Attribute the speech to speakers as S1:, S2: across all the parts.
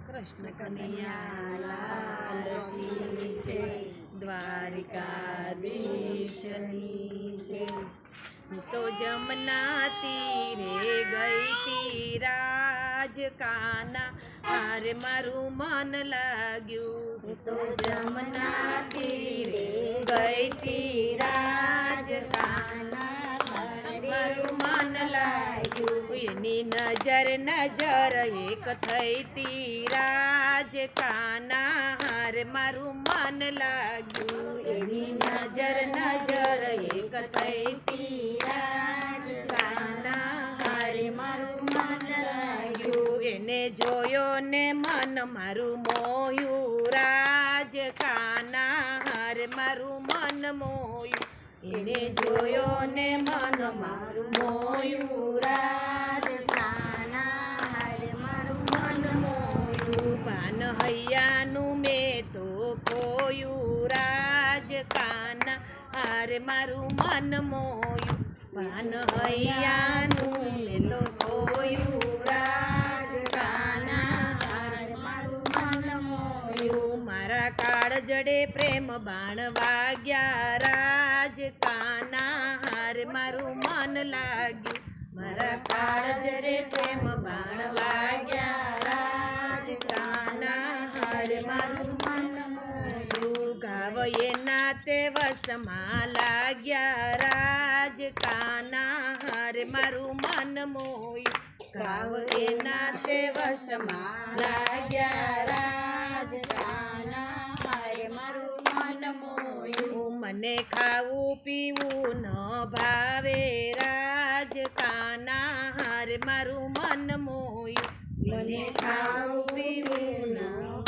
S1: કૃષ્ણ કનૈયા લાલ કી જય, દ્વારિકાધીશની જય। તો જમના તીરે ગઈ તી રાજ કાના, હારે મારું મન લાગ્યું। તો જમના તીરે ગઈ તી રાજ કાના, મારું મન લાગ્યું। એની નજર એક થઈ તી રાજ કાના, હારે મારું મન લાગ્યું। એની નજર એક થઈ તી રાજ કાના, હારે મારું મન લાગ્યું। એને જોયો ને મન મારું મોહ્યું રાજ કાના, હારે મારું મન મોહ્યું। એને જોયો ને મન મારું મોહ્યું રાજ કાના, હારે મારું મન મોહ્યું। પાન હૈયાનું મેં તો ખોયું રાજ કાના, હારે મારું મન મોહ્યું। પાન હૈયાનું મેં તો ખોયું રાજ કાના, હારે મારું મન મોહ્યું। મારા કાળજડે પ્રેમ બાણ વાગ્યા રાજ કાના, હારે મારું મન લાગ્યું। મારા કાળજડે પ્રેમ બાણ વાગ્યા રાજ કાના, હારે મારું મન મોહ્યું। ગાવ એના તે વસમાં લાગ્યા રાજ કાના, હારે મારું મન મોહ્યું। ગાવ એના તે વસમાં લાગ્યા રાજ કાના, હારે મારું મન મોહ્યું। મને ખાવું પીવું ન ભાવે રાજ કાના, હારે મારું મન મોહ્યું। મને ખાવું પીવું ન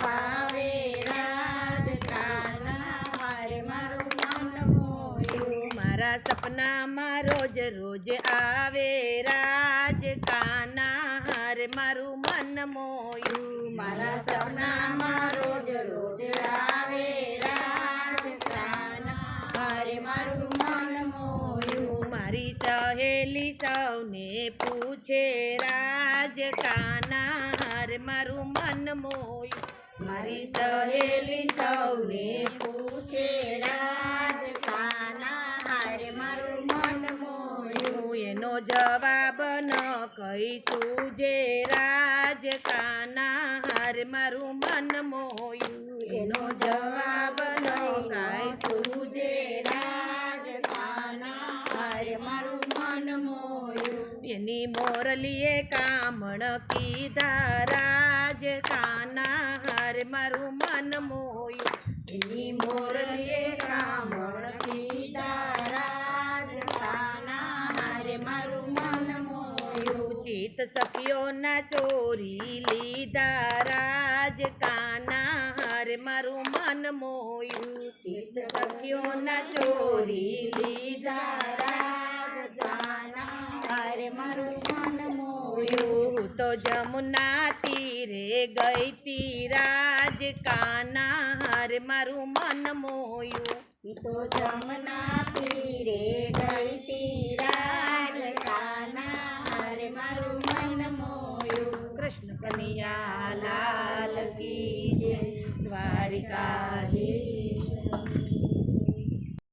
S1: ભાવે રાજ કાના, હારે મારું મન મોહ્યું। મારા સપનામાં રોજ રોજ આવે રાજ કાના, હારે મારું મન મોહ્યું। મારા સપનામાં રોજ રોજ આવે રાજ કાના, હારે મારું મન મોહ્યું। મારી સહેલી સૌને પૂછે રાજ કાના, હારે મારું મન મોહ્યું। મારી સહેલી સૌને પૂછે રાજ કાના, હારે મારું મન મોહ્યું। એનો જવાબ ન કઈ સૂજે રાજ કાના, હારે મારું મન મોહ્યું। એનો જવાબ ન કઈ સૂજે રાજ કાના, હારે મારું મન મોહ્યું। એની મોરલીએ કામણ કીધા રાજ કાના, હારે મારું મન મોહ્યું। એની મોરલીએ કામણ કીધા રાજ કાના, હારે મારું મન મોહ્યું। ચિત સખીઓના ચોરી લીધા રાજ કાના, હારે મારું મન મોહ્યું। ચિત સખીઓના ચોરી લીધા રાજ કાના, હારે મારું મન મોહ્યું। હું તો જમુના તીરે ગઈ તી રાજ કાના, હારે મારું મન મોહ્યું। હું તો જમના તીરે ગઈ